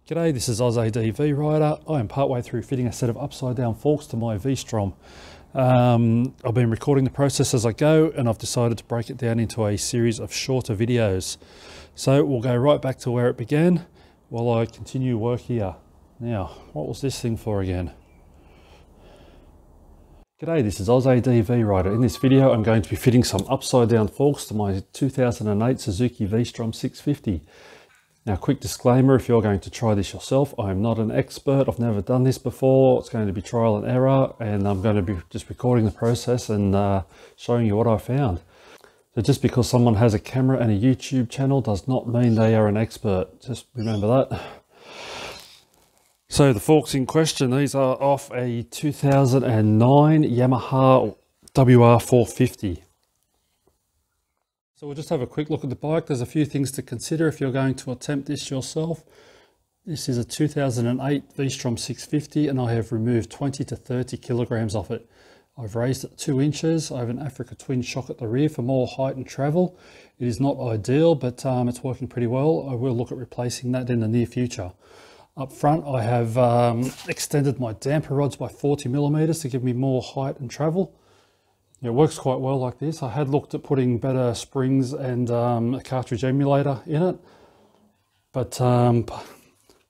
G'day, this is Oz ADV Rider. I am partway through fitting a set of upside down forks to my V-Strom. I've been recording the process as I go, and I've decided to break it down into a series of shorter videos. So we'll go right back to where it began while I continue work here. Now, what was this thing for again? G'day, this is Oz ADV Rider. In this video, I'm going to be fitting some upside down forks to my 2008 Suzuki V-Strom 650. Now, quick disclaimer, if you're going to try this yourself, I'm not an expert. I've never done this before. It's going to be trial and error, and I'm going to be just recording the process and showing you what I found. So just because someone has a camera and a YouTube channel does not mean they are an expert. Just remember that. So the forks in question, these are off a 2009 Yamaha WR450. So we'll just have a quick look at the bike. There's a few things to consider if you're going to attempt this yourself. This is a 2008 V-Strom 650 and I have removed 20 to 30 kilograms off it. I've raised it 2 inches. I have an Africa twin shock at the rear for more height and travel. It is not ideal, but it's working pretty well. I will look at replacing that in the near future. Up front, I have extended my damper rods by 40 millimeters to give me more height and travel. It works quite well like this. I had looked at putting better springs and a cartridge emulator in it, but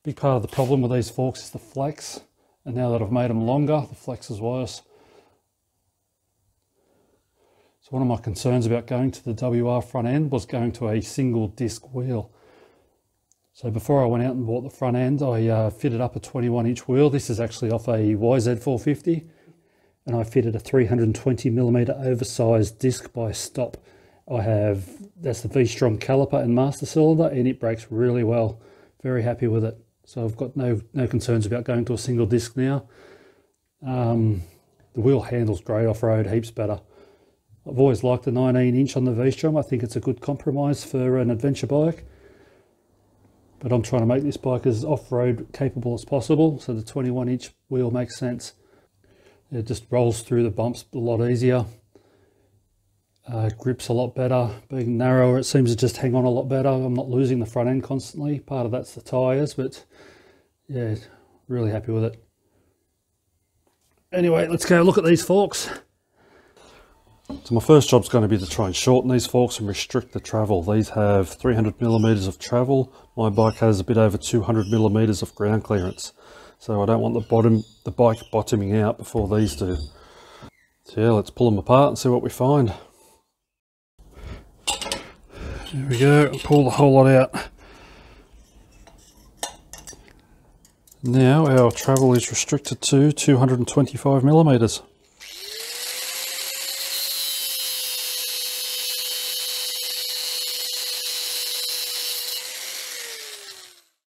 big part of the problem with these forks is the flex, and now that I've made them longer, the flex is worse. So one of my concerns about going to the WR front end was going to a single disc wheel. So before I went out and bought the front end, I fitted up a 21-inch wheel. This is actually off a YZ450. And I fitted a 320 millimeter oversized disc by Stopp. That's the V-Strom caliper and master cylinder, and it brakes really well. Very happy with it. So I've got no concerns about going to a single disc now. The wheel handles great off-road, heaps better. I've always liked the 19-inch on the V-Strom. I think it's a good compromise for an adventure bike. But I'm trying to make this bike as off-road capable as possible, so the 21-inch wheel makes sense. It just rolls through the bumps a lot easier. Grips a lot better. Being narrower, it seems to just hang on a lot better. I'm not losing the front end constantly. Part of that's the tyres, but yeah, really happy with it. Anyway, let's go look at these forks. So my first job's going to be to try and shorten these forks and restrict the travel. These have 300 millimeters of travel. My bike has a bit over 200 millimeters of ground clearance. So I don't want the bike bottoming out before these do. So yeah, let's pull them apart and see what we find. There we go, pull the whole lot out. Now our travel is restricted to 225 millimeters.